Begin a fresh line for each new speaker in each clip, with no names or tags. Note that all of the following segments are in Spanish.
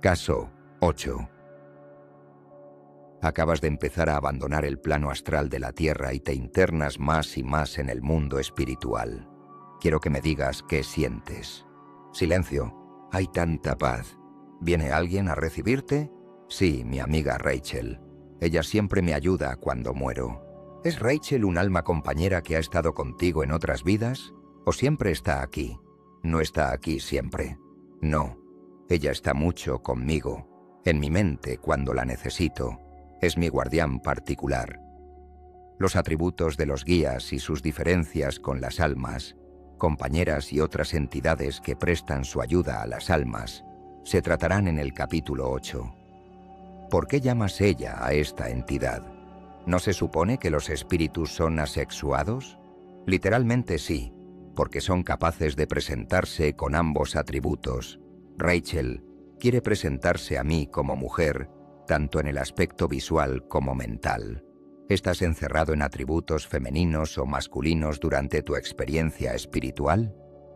Caso 8. Acabas de empezar a abandonar el plano astral de la Tierra y te internas más y más en el mundo espiritual. Quiero que me digas qué sientes. Silencio. Hay tanta paz. ¿Viene alguien a recibirte? Sí, mi amiga Rachel. Ella siempre me ayuda cuando muero. ¿Es Rachel un alma compañera que ha estado contigo en otras vidas? ¿O siempre está aquí? No está aquí siempre. No. Ella está mucho conmigo, en mi mente cuando la necesito. Es mi guardián particular. Los atributos de los guías y sus diferencias con las almas, compañeras y otras entidades que prestan su ayuda a las almas, se tratarán en el capítulo 8. ¿Por qué llamas ella a esta entidad? ¿No se supone que los espíritus son asexuados? Literalmente sí, porque son capaces de presentarse con ambos atributos. Rachel quiere presentarse a mí como mujer, tanto en el aspecto visual como mental. ¿Estás encerrado en atributos femeninos o masculinos durante tu experiencia espiritual?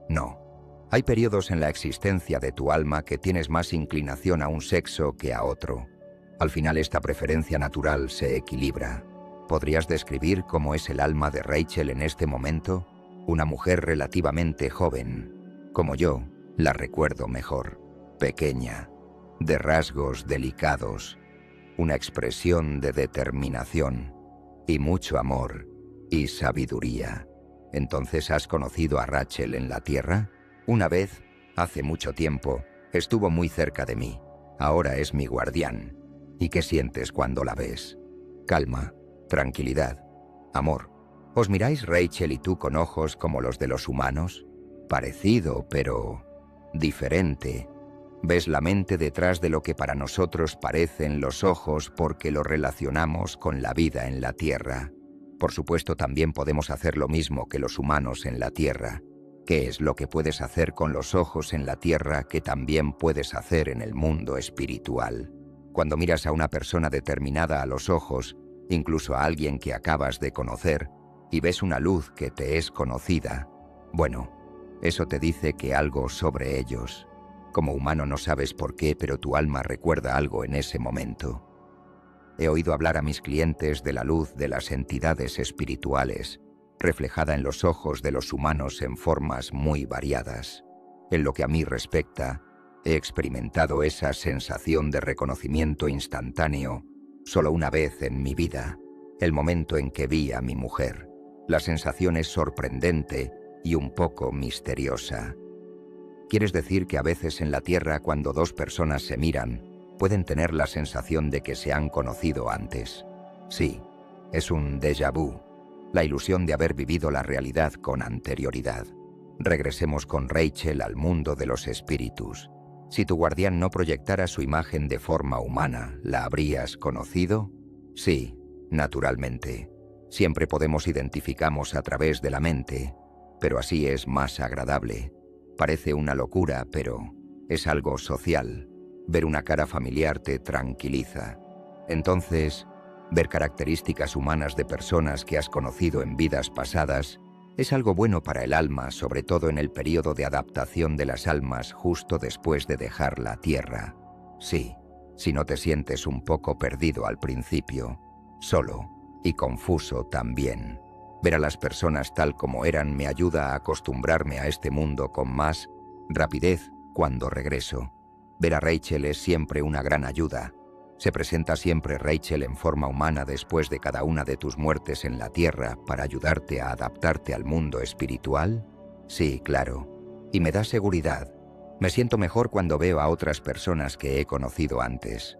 No. Hay periodos en la existencia de tu alma que tienes más inclinación a un sexo que a otro. Al final esta preferencia natural se equilibra. ¿Podrías describir cómo es el alma de Rachel en este momento? Una mujer relativamente joven. Como yo, la recuerdo mejor. Pequeña, de rasgos delicados, una expresión de determinación y mucho amor y sabiduría. ¿Entonces has conocido a Rachel en la Tierra? Una vez, hace mucho tiempo, estuvo muy cerca de mí. Ahora es mi guardián. ¿Y qué sientes cuando la ves? Calma, tranquilidad, amor. ¿Os miráis Rachel y tú con ojos como los de los humanos? Parecido, pero diferente. Ves la mente detrás de lo que para nosotros parecen los ojos porque lo relacionamos con la vida en la Tierra. Por supuesto, también podemos hacer lo mismo que los humanos en la Tierra. ¿Qué es lo que puedes hacer con los ojos en la Tierra que también puedes hacer en el mundo espiritual? Cuando miras a una persona determinada a los ojos, incluso a alguien que acabas de conocer, y ves una luz que te es conocida, bueno, eso te dice que algo sobre ellos. Como humano no sabes por qué, pero tu alma recuerda algo en ese momento. He oído hablar a mis clientes de la luz de las entidades espirituales, reflejada en los ojos de los humanos en formas muy variadas. En lo que a mí respecta, he experimentado esa sensación de reconocimiento instantáneo solo una vez en mi vida, el momento en que vi a mi mujer. La sensación es sorprendente y un poco misteriosa. ¿Quieres decir que a veces en la Tierra, cuando dos personas se miran, pueden tener la sensación de que se han conocido antes? Sí, es un déjà vu, la ilusión de haber vivido la realidad con anterioridad. Regresemos con Rachel al mundo de los espíritus. Si tu guardián no proyectara su imagen de forma humana, ¿la habrías conocido? Sí, naturalmente. Siempre podemos identificarnos a través de la mente, pero así es más agradable. Parece una locura, pero es algo social. Ver una cara familiar te tranquiliza. Entonces, ver características humanas de personas que has conocido en vidas pasadas es algo bueno para el alma, sobre todo en el periodo de adaptación de las almas justo después de dejar la Tierra. Sí, si no te sientes un poco perdido al principio, solo y confuso también. Ver a las personas tal como eran me ayuda a acostumbrarme a este mundo con más rapidez cuando regreso. Ver a Rachel es siempre una gran ayuda. ¿Se presenta siempre Rachel en forma humana después de cada una de tus muertes en la Tierra para ayudarte a adaptarte al mundo espiritual? Sí, claro. Y me da seguridad. Me siento mejor cuando veo a otras personas que he conocido antes.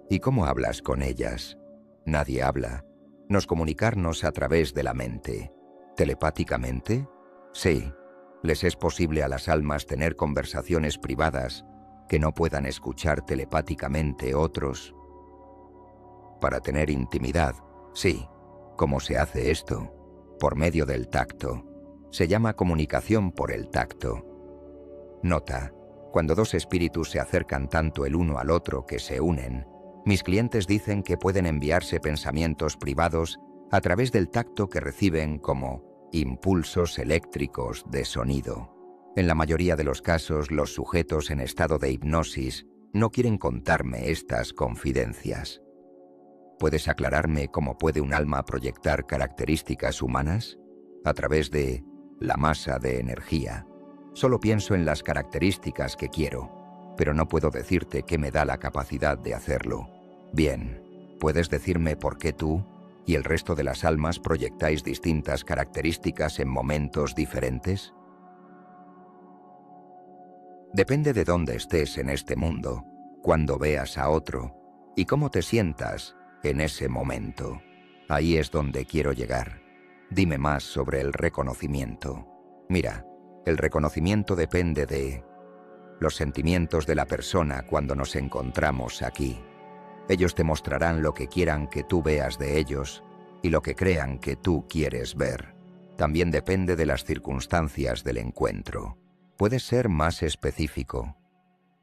¿Y cómo hablas con ellas? Nadie habla. Nos comunicarnos a través de la mente. ¿Telepáticamente? Sí. ¿Les es posible a las almas tener conversaciones privadas que no puedan escuchar telepáticamente otros? Para tener intimidad, sí. ¿Cómo se hace esto? Por medio del tacto. Se llama comunicación por el tacto. Nota: cuando dos espíritus se acercan tanto el uno al otro que se unen, mis clientes dicen que pueden enviarse pensamientos privados a través del tacto que reciben como impulsos eléctricos de sonido. En la mayoría de los casos, los sujetos en estado de hipnosis No quieren contarme estas confidencias. ¿Puedes aclararme cómo puede un alma proyectar características humanas? A través de la masa de energía. Solo pienso en las características que quiero, pero no puedo decirte qué me da la capacidad de hacerlo. Bien, ¿puedes decirme por qué tú y el resto de las almas proyectáis distintas características en momentos diferentes? Depende de dónde estés en este mundo, cuando veas a otro y cómo te sientas en ese momento. Ahí es donde quiero llegar. Dime más sobre el reconocimiento. Mira, el reconocimiento depende de los sentimientos de la persona cuando nos encontramos aquí. Ellos te mostrarán lo que quieran que tú veas de ellos y lo que crean que tú quieres ver. También depende de las circunstancias del encuentro. ¿Puedes ser más específico?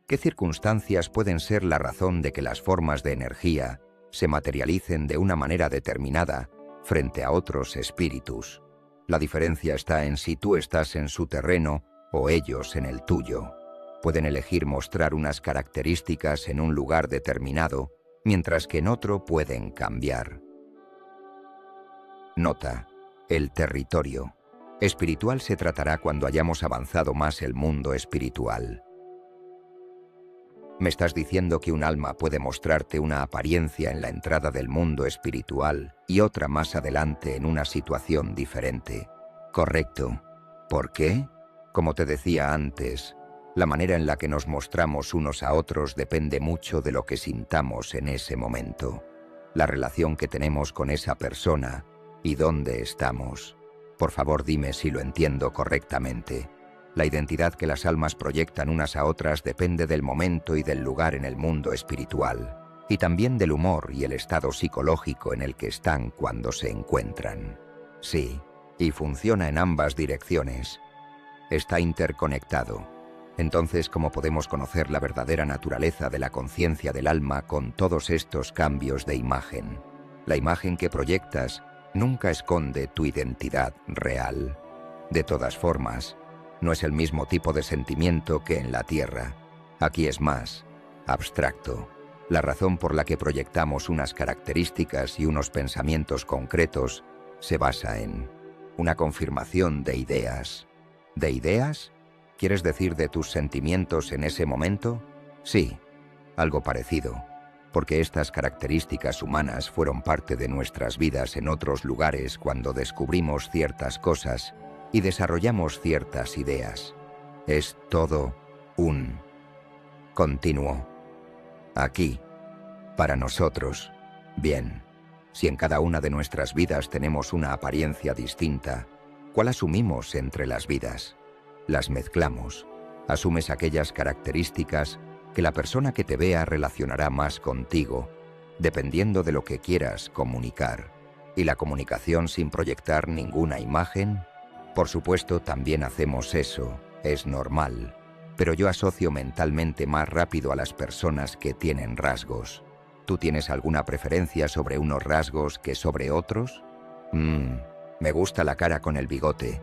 ¿Qué circunstancias pueden ser la razón de que las formas de energía se materialicen de una manera determinada frente a otros espíritus? La diferencia está en si tú estás en su terreno o ellos en el tuyo. Pueden elegir mostrar unas características en un lugar determinado, mientras que en otro pueden cambiar. Nota: el territorio espiritual se tratará cuando hayamos avanzado más el mundo espiritual. ¿Me estás diciendo que un alma puede mostrarte una apariencia en la entrada del mundo espiritual y otra más adelante en una situación diferente? Correcto. ¿Por qué? Como te decía antes, la manera en la que nos mostramos unos a otros depende mucho de lo que sintamos en ese momento, la relación que tenemos con esa persona y dónde estamos. Por favor, dime si lo entiendo correctamente. La identidad que las almas proyectan unas a otras depende del momento y del lugar en el mundo espiritual, y también del humor y el estado psicológico en el que están cuando se encuentran. Sí, y funciona en ambas direcciones. Está interconectado. Entonces, ¿cómo podemos conocer la verdadera naturaleza de la conciencia del alma con todos estos cambios de imagen? La imagen que proyectas nunca esconde tu identidad real. De todas formas, no es el mismo tipo de sentimiento que en la Tierra. Aquí es más abstracto. La razón por la que proyectamos unas características y unos pensamientos concretos se basa en una confirmación de ideas. ¿De ideas? ¿Quieres decir de tus sentimientos en ese momento? Sí, algo parecido. Porque estas características humanas fueron parte de nuestras vidas en otros lugares cuando descubrimos ciertas cosas y desarrollamos ciertas ideas. Es todo un continuo. Aquí, para nosotros. Bien, si en cada una de nuestras vidas tenemos una apariencia distinta, ¿cuál asumimos entre las vidas? Las mezclamos. Asumes aquellas características que la persona que te vea relacionará más contigo, dependiendo de lo que quieras comunicar. ¿Y la comunicación sin proyectar ninguna imagen? Por supuesto, también hacemos eso, es normal, pero yo asocio mentalmente más rápido a las personas que tienen rasgos. ¿Tú tienes alguna preferencia sobre unos rasgos que sobre otros? Me gusta la cara con el bigote.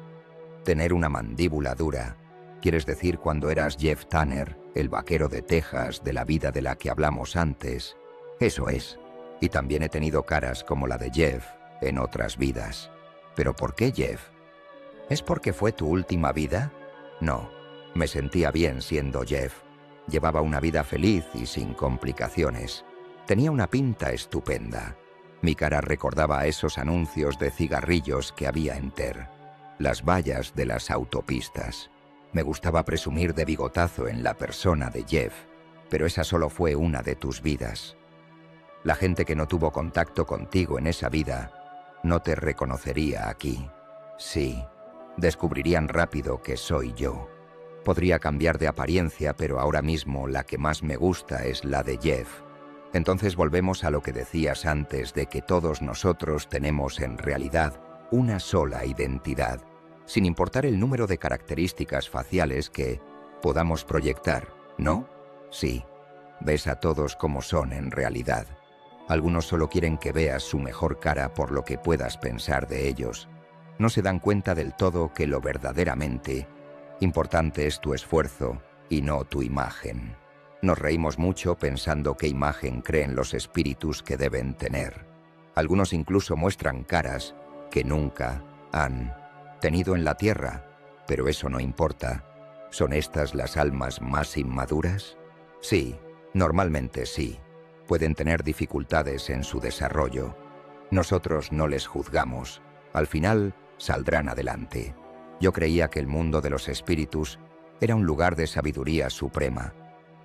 Tener una mandíbula dura. ¿Quieres decir cuando eras Jeff Tanner, el vaquero de Texas de la vida de la que hablamos antes? Eso es. Y también he tenido caras como la de Jeff en otras vidas. ¿Pero por qué Jeff? ¿Es porque fue tu última vida? No, me sentía bien siendo Jeff. Llevaba una vida feliz y sin complicaciones. Tenía una pinta estupenda. Mi cara recordaba a esos anuncios de cigarrillos que había en Ter, las vallas de las autopistas. Me gustaba presumir de bigotazo en la persona de Jeff, pero esa solo fue una de tus vidas. La gente que no tuvo contacto contigo en esa vida no te reconocería aquí. Sí, descubrirían rápido que soy yo. Podría cambiar de apariencia, pero ahora mismo la que más me gusta es la de Jeff. Entonces volvemos a lo que decías antes de que todos nosotros tenemos en realidad una sola identidad, sin importar el número de características faciales que podamos proyectar, ¿no? Sí, ves a todos como son en realidad. Algunos solo quieren que veas su mejor cara por lo que puedas pensar de ellos. No se dan cuenta del todo que lo verdaderamente importante es tu esfuerzo y no tu imagen. Nos reímos mucho pensando qué imagen creen los espíritus que deben tener. Algunos incluso muestran caras que nunca han tenido en la Tierra, pero eso no importa. ¿Son estas las almas más inmaduras? Sí, normalmente sí. Pueden tener dificultades en su desarrollo. Nosotros no les juzgamos. Al final, saldrán adelante. Yo creía que el mundo de los espíritus era un lugar de sabiduría suprema,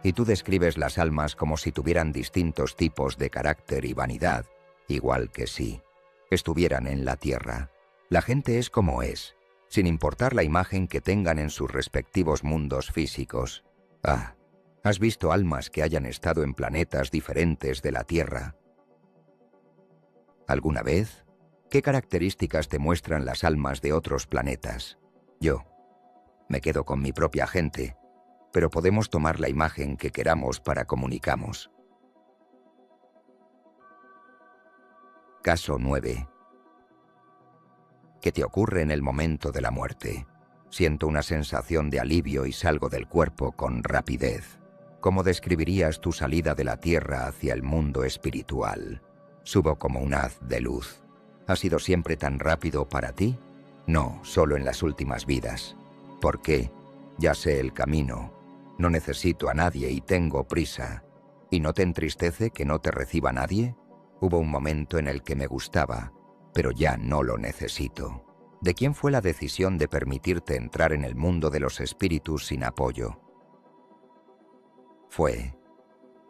y tú describes las almas como si tuvieran distintos tipos de carácter y vanidad, igual que si estuvieran en la Tierra. La gente es como es, sin importar la imagen que tengan en sus respectivos mundos físicos. Ah, ¿has visto almas que hayan estado en planetas diferentes de la Tierra alguna vez? ¿Qué características te muestran las almas de otros planetas? Yo me quedo con mi propia gente, pero podemos tomar la imagen que queramos para comunicamos. Caso 9. ¿Qué te ocurre en el momento de la muerte? Siento una sensación de alivio y salgo del cuerpo con rapidez. ¿Cómo describirías tu salida de la Tierra hacia el mundo espiritual? Subo como un haz de luz. ¿Ha sido siempre tan rápido para ti? No, solo en las últimas vidas. ¿Por qué? Ya sé el camino. No necesito a nadie y tengo prisa. ¿Y no te entristece que no te reciba nadie? Hubo un momento en el que me gustaba, pero ya no lo necesito. ¿De quién fue la decisión de permitirte entrar en el mundo de los espíritus sin apoyo? Fue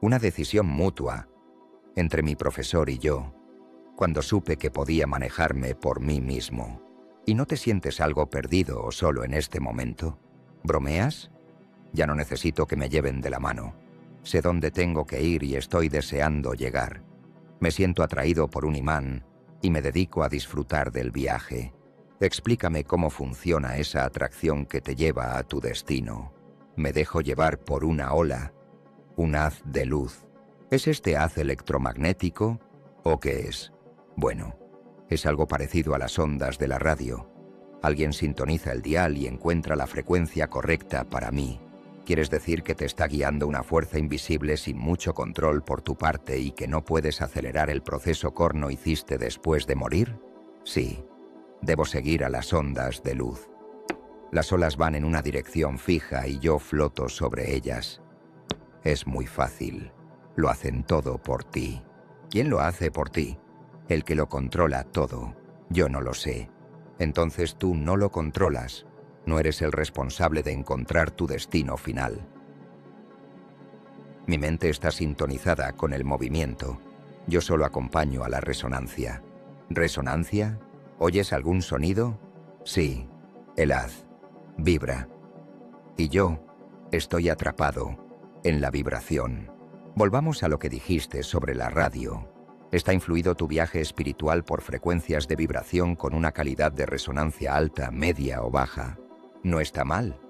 una decisión mutua entre mi profesor y yo, cuando supe que podía manejarme por mí mismo. ¿Y no te sientes algo perdido o solo en este momento? ¿Bromeas? Ya no necesito que me lleven de la mano. Sé dónde tengo que ir y estoy deseando llegar. Me siento atraído por un imán y me dedico a disfrutar del viaje. Explícame cómo funciona esa atracción que te lleva a tu destino. Me dejo llevar por una ola, un haz de luz. ¿Es este haz electromagnético o qué es? Bueno, es algo parecido a las ondas de la radio. Alguien sintoniza el dial y encuentra la frecuencia correcta para mí. ¿Quieres decir que te está guiando una fuerza invisible sin mucho control por tu parte y que no puedes acelerar el proceso que no hiciste después de morir? Sí, debo seguir a las ondas de luz. Las olas van en una dirección fija y yo floto sobre ellas. Es muy fácil. Lo hacen todo por ti. ¿Quién lo hace por ti? El que lo controla todo. Yo no lo sé. Entonces tú no lo controlas. No eres el responsable de encontrar tu destino final. Mi mente está sintonizada con el movimiento. Yo solo acompaño a la resonancia. ¿Resonancia? ¿Oyes algún sonido? Sí, el haz vibra. Y yo estoy atrapado en la vibración. Volvamos a lo que dijiste sobre la radio. ¿Está influido tu viaje espiritual por frecuencias de vibración con una calidad de resonancia alta, media o baja? ¿No está mal?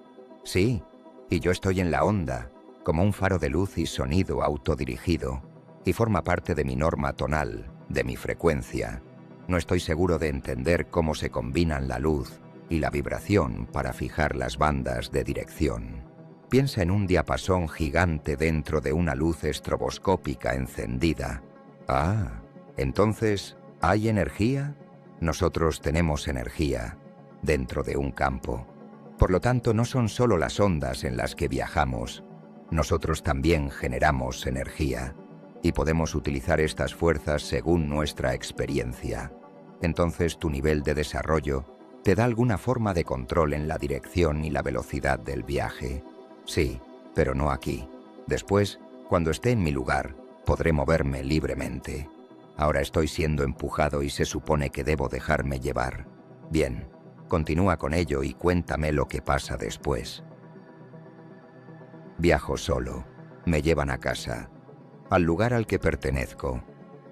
Sí, y yo estoy en la onda, como un faro de luz y sonido autodirigido, y forma parte de mi norma tonal, de mi frecuencia. No estoy seguro de entender cómo se combinan la luz y la vibración para fijar las bandas de dirección. Piensa en un diapasón gigante dentro de una luz estroboscópica encendida. Ah, entonces, ¿hay energía? Nosotros tenemos energía dentro de un campo. Por lo tanto, no son solo las ondas en las que viajamos. Nosotros también generamos energía y podemos utilizar estas fuerzas según nuestra experiencia. Entonces, tu nivel de desarrollo te da alguna forma de control en la dirección y la velocidad del viaje. Sí, pero no aquí. Después, cuando esté en mi lugar, podré moverme libremente. Ahora estoy siendo empujado y se supone que debo dejarme llevar. Bien, continúa con ello y cuéntame lo que pasa después. Viajo solo. Me llevan a casa, al lugar al que pertenezco.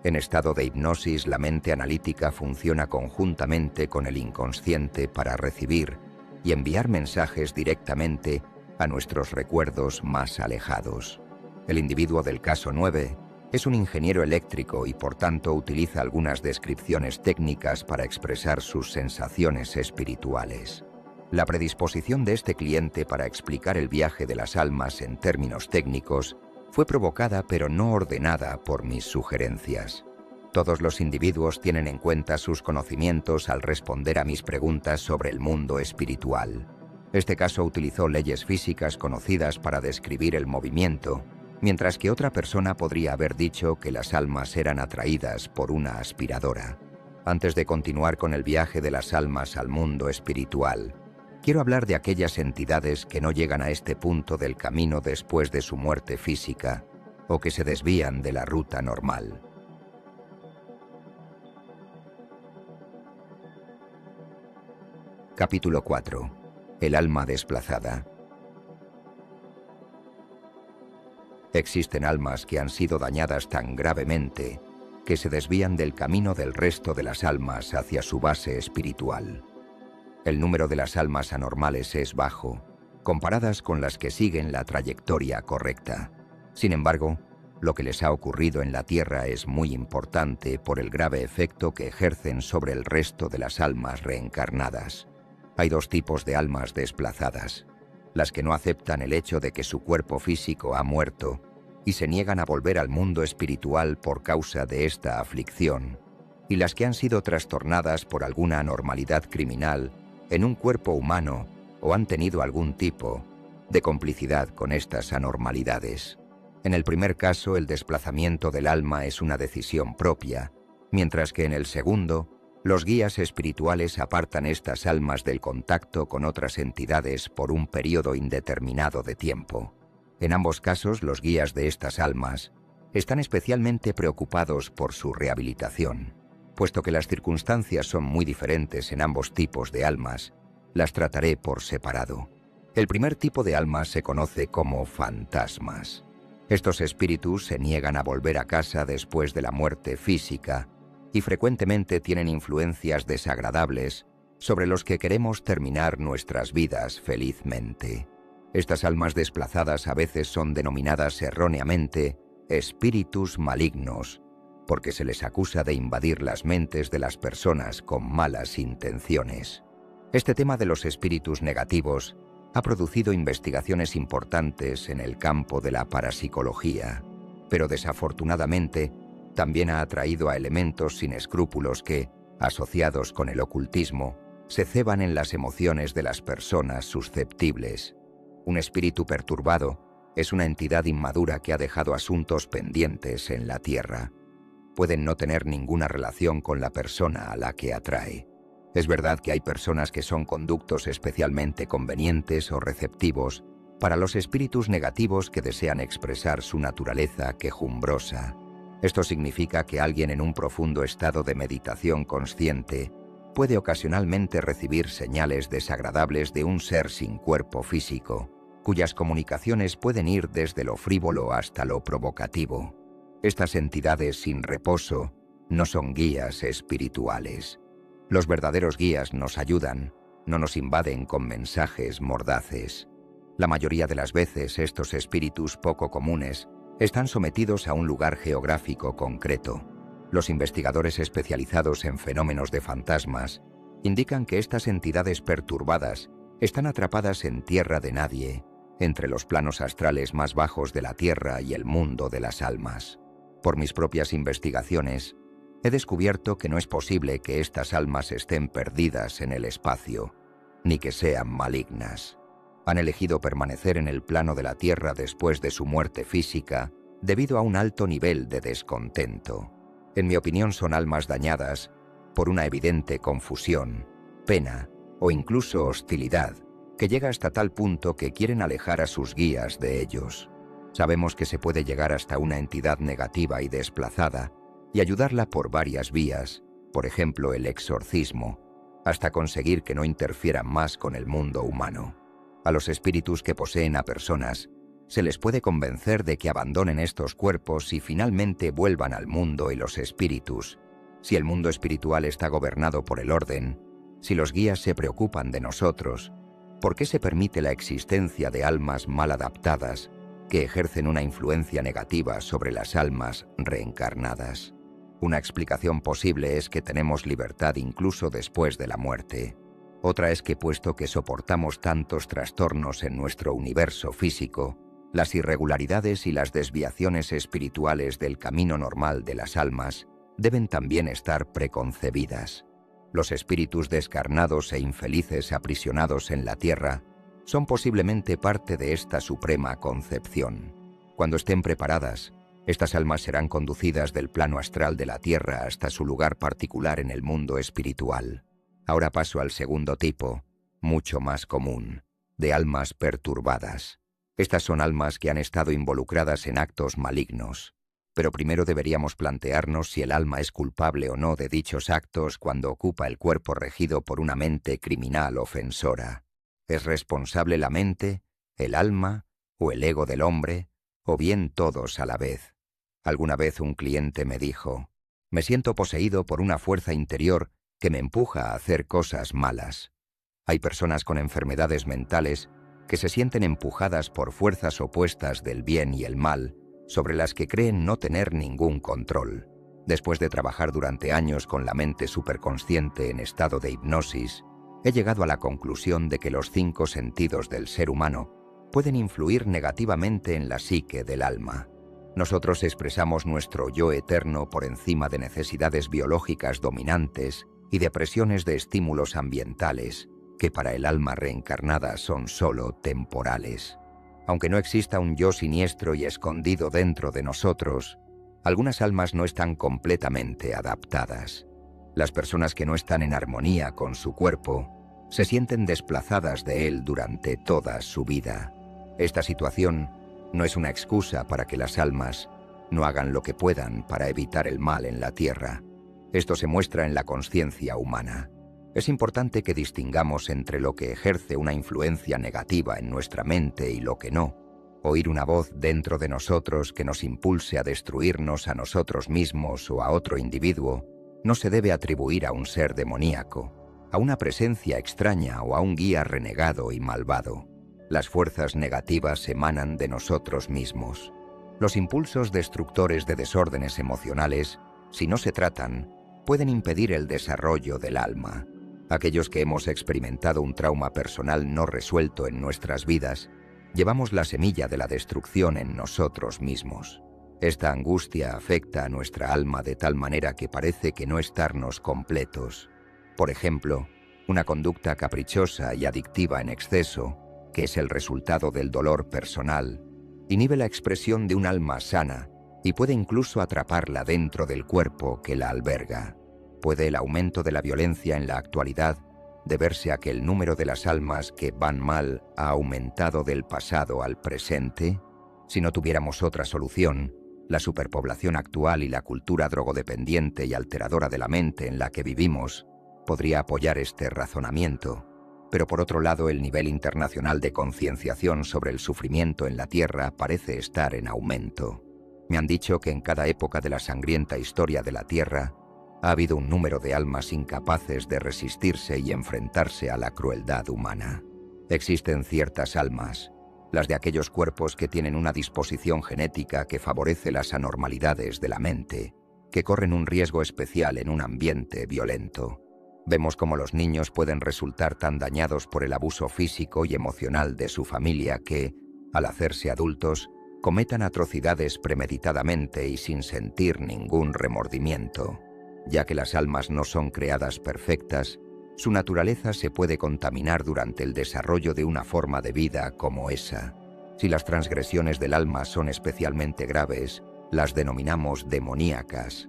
En estado de hipnosis, la mente analítica funciona conjuntamente con el inconsciente para recibir y enviar mensajes directamente a nuestros recuerdos más alejados. El individuo del caso 9 es un ingeniero eléctrico y por tanto utiliza algunas descripciones técnicas para expresar sus sensaciones espirituales. La predisposición de este cliente para explicar el viaje de las almas en términos técnicos fue provocada pero no ordenada por mis sugerencias. Todos los individuos tienen en cuenta sus conocimientos al responder a mis preguntas sobre el mundo espiritual. Este caso utilizó leyes físicas conocidas para describir el movimiento, mientras que otra persona podría haber dicho que las almas eran atraídas por una aspiradora. Antes de continuar con el viaje de las almas al mundo espiritual, quiero hablar de aquellas entidades que no llegan a este punto del camino después de su muerte física o que se desvían de la ruta normal. Capítulo 4. El alma desplazada. Existen almas que han sido dañadas tan gravemente que se desvían del camino del resto de las almas hacia su base espiritual. El número de las almas anormales es bajo, comparadas con las que siguen la trayectoria correcta. Sin embargo, lo que les ha ocurrido en la Tierra es muy importante por el grave efecto que ejercen sobre el resto de las almas reencarnadas. Hay dos tipos de almas desplazadas: las que no aceptan el hecho de que su cuerpo físico ha muerto y se niegan a volver al mundo espiritual por causa de esta aflicción, y las que han sido trastornadas por alguna anormalidad criminal en un cuerpo humano o han tenido algún tipo de complicidad con estas anormalidades. En el primer caso, el desplazamiento del alma es una decisión propia, mientras que en el segundo, los guías espirituales apartan estas almas del contacto con otras entidades por un periodo indeterminado de tiempo. En ambos casos, los guías de estas almas están especialmente preocupados por su rehabilitación. Puesto que las circunstancias son muy diferentes en ambos tipos de almas, las trataré por separado. El primer tipo de almas se conoce como fantasmas. Estos espíritus se niegan a volver a casa después de la muerte física y frecuentemente tienen influencias desagradables sobre los que queremos terminar nuestras vidas felizmente. Estas almas desplazadas a veces son denominadas erróneamente espíritus malignos, porque se les acusa de invadir las mentes de las personas con malas intenciones. Este tema de los espíritus negativos ha producido investigaciones importantes en el campo de la parapsicología, pero desafortunadamente también ha atraído a elementos sin escrúpulos que, asociados con el ocultismo, se ceban en las emociones de las personas susceptibles. Un espíritu perturbado es una entidad inmadura que ha dejado asuntos pendientes en la Tierra. Pueden no tener ninguna relación con la persona a la que atrae. Es verdad que hay personas que son conductos especialmente convenientes o receptivos para los espíritus negativos que desean expresar su naturaleza quejumbrosa. Esto significa que alguien en un profundo estado de meditación consciente puede ocasionalmente recibir señales desagradables de un ser sin cuerpo físico, cuyas comunicaciones pueden ir desde lo frívolo hasta lo provocativo. Estas entidades sin reposo no son guías espirituales. Los verdaderos guías nos ayudan, no nos invaden con mensajes mordaces. La mayoría de las veces estos espíritus poco comunes están sometidos a un lugar geográfico concreto. Los investigadores especializados en fenómenos de fantasmas indican que estas entidades perturbadas están atrapadas en tierra de nadie, entre los planos astrales más bajos de la Tierra y el mundo de las almas. Por mis propias investigaciones, he descubierto que no es posible que estas almas estén perdidas en el espacio, ni que sean malignas. Han elegido permanecer en el plano de la Tierra después de su muerte física debido a un alto nivel de descontento. En mi opinión, son almas dañadas por una evidente confusión, pena o incluso hostilidad que llega hasta tal punto que quieren alejar a sus guías de ellos. Sabemos que se puede llegar hasta una entidad negativa y desplazada y ayudarla por varias vías, por ejemplo el exorcismo, hasta conseguir que no interfieran más con el mundo humano. A los espíritus que poseen a personas se les puede convencer de que abandonen estos cuerpos y finalmente vuelvan al mundo y los espíritus. Si el mundo espiritual está gobernado por el orden, si los guías se preocupan de nosotros, ¿por qué se permite la existencia de almas mal adaptadas que ejercen una influencia negativa sobre las almas reencarnadas? Una explicación posible es que tenemos libertad incluso después de la muerte. Otra es que puesto que soportamos tantos trastornos en nuestro universo físico, Las irregularidades y las desviaciones espirituales del camino normal de las almas deben también estar preconcebidas. Los espíritus descarnados e infelices aprisionados en la tierra son posiblemente parte de esta suprema concepción. Cuando estén preparadas, estas almas serán conducidas del plano astral de la tierra hasta su lugar particular en el mundo espiritual. Ahora paso al segundo tipo, mucho más común, de almas perturbadas. Estas son almas que han estado involucradas en actos malignos. Pero primero deberíamos plantearnos si el alma es culpable o no de dichos actos cuando ocupa el cuerpo regido por una mente criminal ofensora. ¿Es responsable la mente, el alma o el ego del hombre, o bien todos a la vez? Alguna vez un cliente me dijo: «Me siento poseído por una fuerza interior que me empuja a hacer cosas malas». Hay personas con enfermedades mentales que se sienten empujadas por fuerzas opuestas del bien y el mal, sobre las que creen no tener ningún control. Después de trabajar durante años con la mente superconsciente en estado de hipnosis, he llegado a la conclusión de que los 5 sentidos del ser humano pueden influir negativamente en la psique del alma. Nosotros expresamos nuestro yo eterno por encima de necesidades biológicas dominantes y de presiones de estímulos ambientales, que para el alma reencarnada son solo temporales. Aunque no exista un yo siniestro y escondido dentro de nosotros, algunas almas no están completamente adaptadas. Las personas que no están en armonía con su cuerpo se sienten desplazadas de él durante toda su vida. Esta situación no es una excusa para que las almas no hagan lo que puedan para evitar el mal en la tierra. Esto se muestra en la conciencia humana. Es importante que distingamos entre lo que ejerce una influencia negativa en nuestra mente y lo que no. Oír una voz dentro de nosotros que nos impulse a destruirnos a nosotros mismos o a otro individuo no se debe atribuir a un ser demoníaco, a una presencia extraña o a un guía renegado y malvado. Las fuerzas negativas emanan de nosotros mismos. Los impulsos destructores de desórdenes emocionales, si no se tratan, pueden impedir el desarrollo del alma. Aquellos que hemos experimentado un trauma personal no resuelto en nuestras vidas, llevamos la semilla de la destrucción en nosotros mismos. Esta angustia afecta a nuestra alma de tal manera que parece que no estarnos completos. Por ejemplo, una conducta caprichosa y adictiva en exceso, que es el resultado del dolor personal, inhibe la expresión de un alma sana y puede incluso atraparla dentro del cuerpo que la alberga. ¿Puede el aumento de la violencia en la actualidad deberse a que el número de las almas que van mal ha aumentado del pasado al presente? Si no tuviéramos otra solución, la superpoblación actual y la cultura drogodependiente y alteradora de la mente en la que vivimos podría apoyar este razonamiento. Pero por otro lado, el nivel internacional de concienciación sobre el sufrimiento en la Tierra parece estar en aumento. Me han dicho que en cada época de la sangrienta historia de la Tierra ha habido un número de almas incapaces de resistirse y enfrentarse a la crueldad humana. Existen ciertas almas, las de aquellos cuerpos que tienen una disposición genética que favorece las anormalidades de la mente, que corren un riesgo especial en un ambiente violento. Vemos cómo los niños pueden resultar tan dañados por el abuso físico y emocional de su familia que, al hacerse adultos, cometan atrocidades premeditadamente y sin sentir ningún remordimiento. Ya que las almas no son creadas perfectas, su naturaleza se puede contaminar durante el desarrollo de una forma de vida como esa. Si las transgresiones del alma son especialmente graves, las denominamos demoníacas.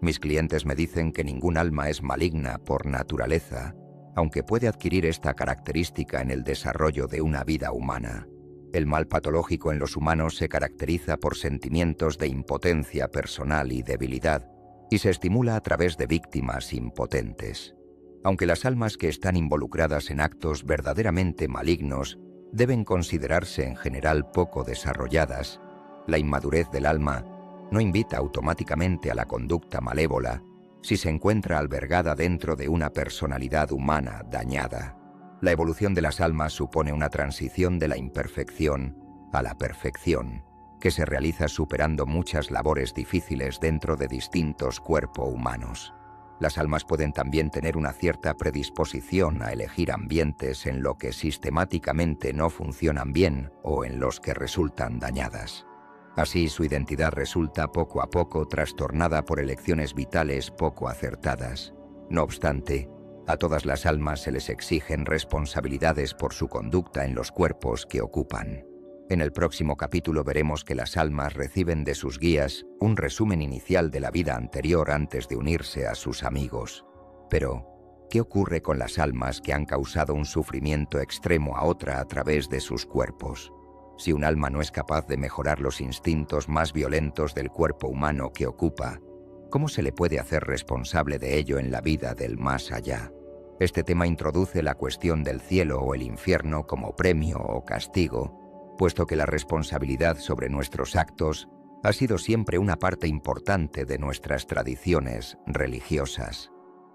Mis clientes me dicen que ningún alma es maligna por naturaleza, aunque puede adquirir esta característica en el desarrollo de una vida humana. El mal patológico en los humanos se caracteriza por sentimientos de impotencia personal y debilidad, y se estimula a través de víctimas impotentes. Aunque las almas que están involucradas en actos verdaderamente malignos deben considerarse en general poco desarrolladas, la inmadurez del alma no invita automáticamente a la conducta malévola si se encuentra albergada dentro de una personalidad humana dañada. La evolución de las almas supone una transición de la imperfección a la perfección, que se realiza superando muchas labores difíciles dentro de distintos cuerpos humanos. Las almas pueden también tener una cierta predisposición a elegir ambientes en los que sistemáticamente no funcionan bien o en los que resultan dañadas. Así, su identidad resulta poco a poco trastornada por elecciones vitales poco acertadas. No obstante, a todas las almas se les exigen responsabilidades por su conducta en los cuerpos que ocupan. En el próximo capítulo veremos que las almas reciben de sus guías un resumen inicial de la vida anterior antes de unirse a sus amigos. Pero, ¿qué ocurre con las almas que han causado un sufrimiento extremo a otra a través de sus cuerpos? Si un alma no es capaz de mejorar los instintos más violentos del cuerpo humano que ocupa, ¿cómo se le puede hacer responsable de ello en la vida del más allá? Este tema introduce la cuestión del cielo o el infierno como premio o castigo, puesto que la responsabilidad sobre nuestros actos ha sido siempre una parte importante de nuestras tradiciones religiosas.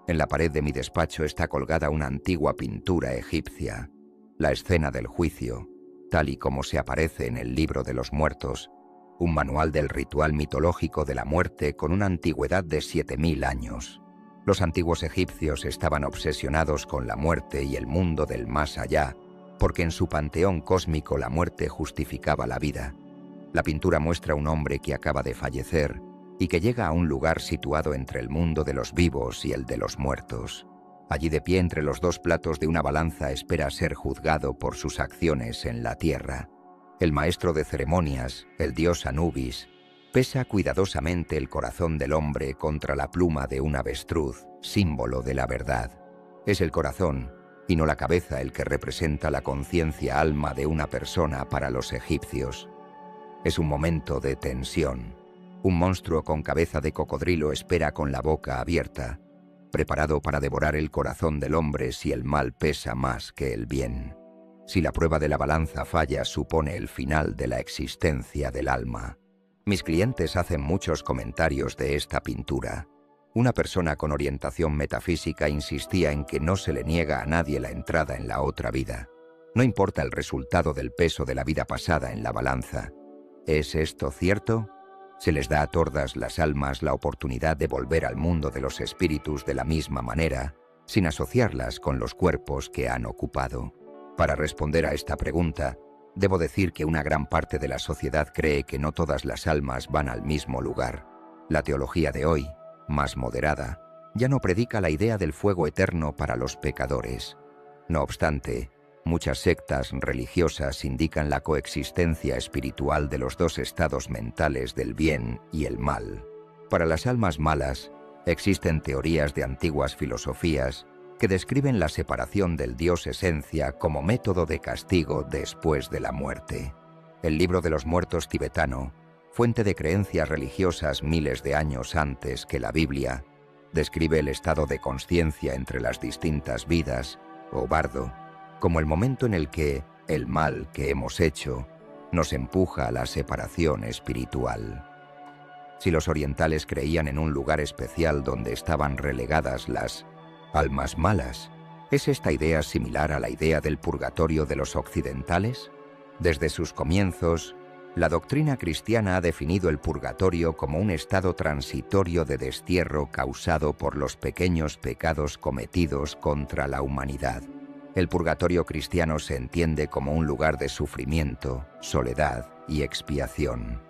En la pared de mi despacho está colgada una antigua pintura egipcia, la escena del juicio, tal y como se aparece en el Libro de los Muertos, un manual del ritual mitológico de la muerte con una antigüedad de 7000 años. Los antiguos egipcios estaban obsesionados con la muerte y el mundo del más allá, porque en su panteón cósmico la muerte justificaba la vida. La pintura muestra a un hombre que acaba de fallecer y que llega a un lugar situado entre el mundo de los vivos y el de los muertos. Allí, de pie entre los dos platos de una balanza, espera ser juzgado por sus acciones en la tierra. El maestro de ceremonias, el dios Anubis, pesa cuidadosamente el corazón del hombre contra la pluma de un avestruz, símbolo de la verdad. Es el corazón, y no la cabeza, el que representa la conciencia alma de una persona para los egipcios. Es un momento de tensión. Un monstruo con cabeza de cocodrilo espera con la boca abierta, preparado para devorar el corazón del hombre si el mal pesa más que el bien. Si la prueba de la balanza falla, supone el final de la existencia del alma. Mis clientes hacen muchos comentarios de esta pintura. Una persona con orientación metafísica insistía en que no se le niega a nadie la entrada en la otra vida. No importa el resultado del peso de la vida pasada en la balanza. ¿Es esto cierto? Se les da a todas las almas la oportunidad de volver al mundo de los espíritus de la misma manera, sin asociarlas con los cuerpos que han ocupado. Para responder a esta pregunta, debo decir que una gran parte de la sociedad cree que no todas las almas van al mismo lugar. La teología de hoy, más moderada, ya no predica la idea del fuego eterno para los pecadores. No obstante, muchas sectas religiosas indican la coexistencia espiritual de los dos estados mentales del bien y el mal. Para las almas malas, existen teorías de antiguas filosofías que describen la separación del Dios esencia como método de castigo después de la muerte. El Libro de los Muertos tibetano, fuente de creencias religiosas miles de años antes que la Biblia, describe el estado de consciencia entre las distintas vidas, o bardo, como el momento en el que el mal que hemos hecho nos empuja a la separación espiritual. Si los orientales creían en un lugar especial donde estaban relegadas las almas malas, ¿es esta idea similar a la idea del purgatorio de los occidentales? Desde sus comienzos, la doctrina cristiana ha definido el purgatorio como un estado transitorio de destierro causado por los pequeños pecados cometidos contra la humanidad. El purgatorio cristiano se entiende como un lugar de sufrimiento, soledad y expiación.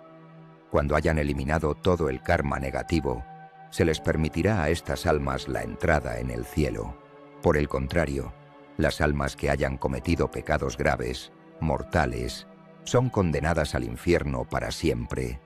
Cuando hayan eliminado todo el karma negativo, se les permitirá a estas almas la entrada en el cielo. Por el contrario, las almas que hayan cometido pecados graves, mortales, son condenadas al infierno para siempre.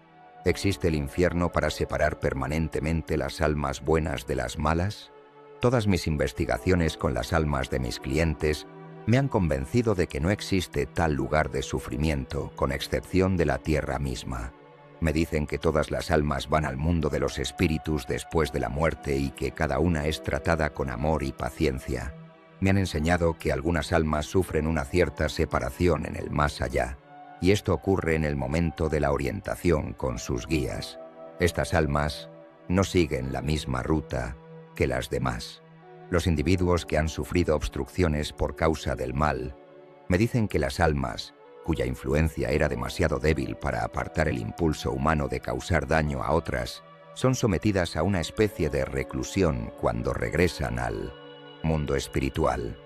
¿Existe el infierno para separar permanentemente las almas buenas de las malas? Todas mis investigaciones con las almas de mis clientes me han convencido de que no existe tal lugar de sufrimiento, con excepción de la tierra misma. Me dicen que todas las almas van al mundo de los espíritus después de la muerte y que cada una es tratada con amor y paciencia. Me han enseñado que algunas almas sufren una cierta separación en el más allá, y esto ocurre en el momento de la orientación con sus guías. Estas almas no siguen la misma ruta que las demás. Los individuos que han sufrido obstrucciones por causa del mal me dicen que las almas, cuya influencia era demasiado débil para apartar el impulso humano de causar daño a otras, son sometidas a una especie de reclusión cuando regresan al mundo espiritual.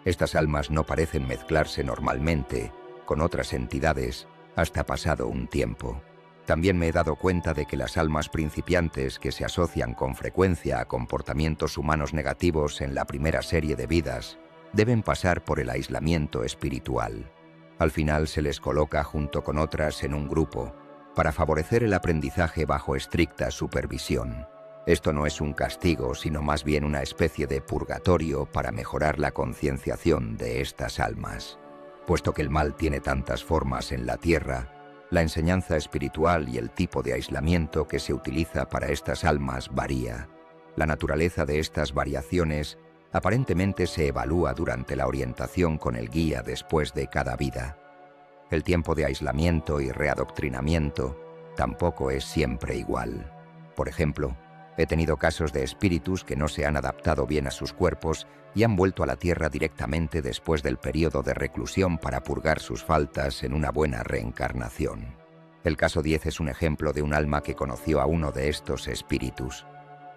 Estas almas no parecen mezclarse normalmente con otras entidades hasta pasado un tiempo. También me he dado cuenta de que las almas principiantes que se asocian con frecuencia a comportamientos humanos negativos en la primera serie de vidas deben pasar por el aislamiento espiritual. Al final se les coloca junto con otras en un grupo para favorecer el aprendizaje bajo estricta supervisión. Esto no es un castigo, sino más bien una especie de purgatorio para mejorar la concienciación de estas almas. Puesto que el mal tiene tantas formas en la tierra, la enseñanza espiritual y el tipo de aislamiento que se utiliza para estas almas varía. La naturaleza de estas variaciones aparentemente se evalúa durante la orientación con el guía después de cada vida. El tiempo de aislamiento y readoctrinamiento tampoco es siempre igual. Por ejemplo, he tenido casos de espíritus que no se han adaptado bien a sus cuerpos y han vuelto a la tierra directamente después del periodo de reclusión para purgar sus faltas en una buena reencarnación. El caso 10 es un ejemplo de un alma que conoció a uno de estos espíritus.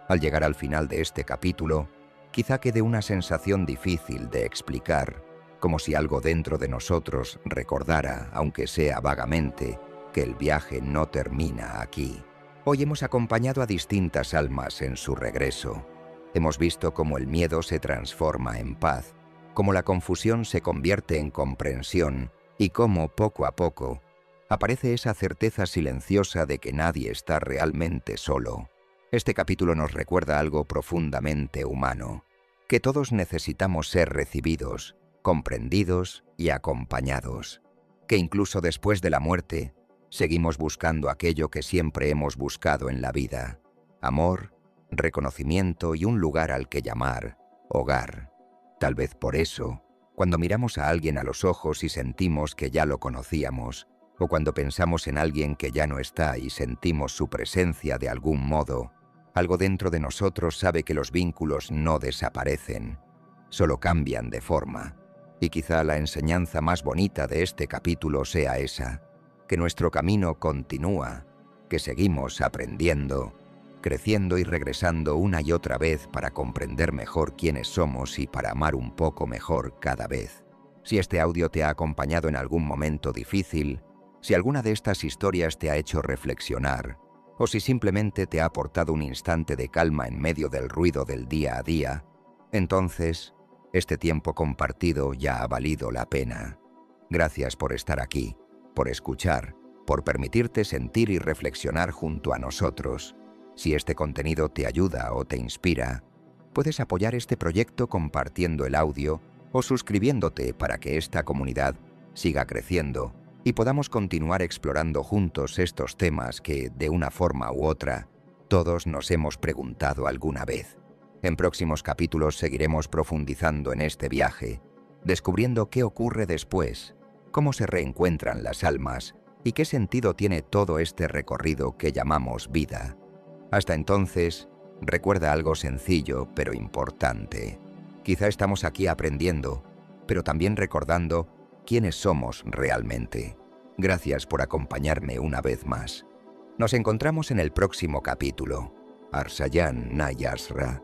Al llegar al final de este capítulo, quizá quede una sensación difícil de explicar, como si algo dentro de nosotros recordara, aunque sea vagamente, que el viaje no termina aquí. Hoy hemos acompañado a distintas almas en su regreso. Hemos visto cómo el miedo se transforma en paz, cómo la confusión se convierte en comprensión y cómo, poco a poco, aparece esa certeza silenciosa de que nadie está realmente solo. Este capítulo nos recuerda algo profundamente humano, que todos necesitamos ser recibidos, comprendidos y acompañados, que incluso después de la muerte, seguimos buscando aquello que siempre hemos buscado en la vida: amor, reconocimiento y un lugar al que llamar hogar. Tal vez por eso, cuando miramos a alguien a los ojos y sentimos que ya lo conocíamos, o cuando pensamos en alguien que ya no está y sentimos su presencia de algún modo, algo dentro de nosotros sabe que los vínculos no desaparecen, solo cambian de forma. Y quizá la enseñanza más bonita de este capítulo sea esa: que nuestro camino continúa, que seguimos aprendiendo, creciendo y regresando una y otra vez para comprender mejor quiénes somos y para amar un poco mejor cada vez. Si este audio te ha acompañado en algún momento difícil, si alguna de estas historias te ha hecho reflexionar, o si simplemente te ha aportado un instante de calma en medio del ruido del día a día, entonces este tiempo compartido ya ha valido la pena. Gracias por estar aquí, por escuchar, por permitirte sentir y reflexionar junto a nosotros. Si este contenido te ayuda o te inspira, puedes apoyar este proyecto compartiendo el audio o suscribiéndote para que esta comunidad siga creciendo y podamos continuar explorando juntos estos temas que, de una forma u otra, todos nos hemos preguntado alguna vez. En próximos capítulos seguiremos profundizando en este viaje, descubriendo qué ocurre después, cómo se reencuentran las almas y qué sentido tiene todo este recorrido que llamamos vida. Hasta entonces, recuerda algo sencillo pero importante. Quizá estamos aquí aprendiendo, pero también recordando quiénes somos realmente. Gracias por acompañarme una vez más. Nos encontramos en el próximo capítulo. Arsayan Nayasra.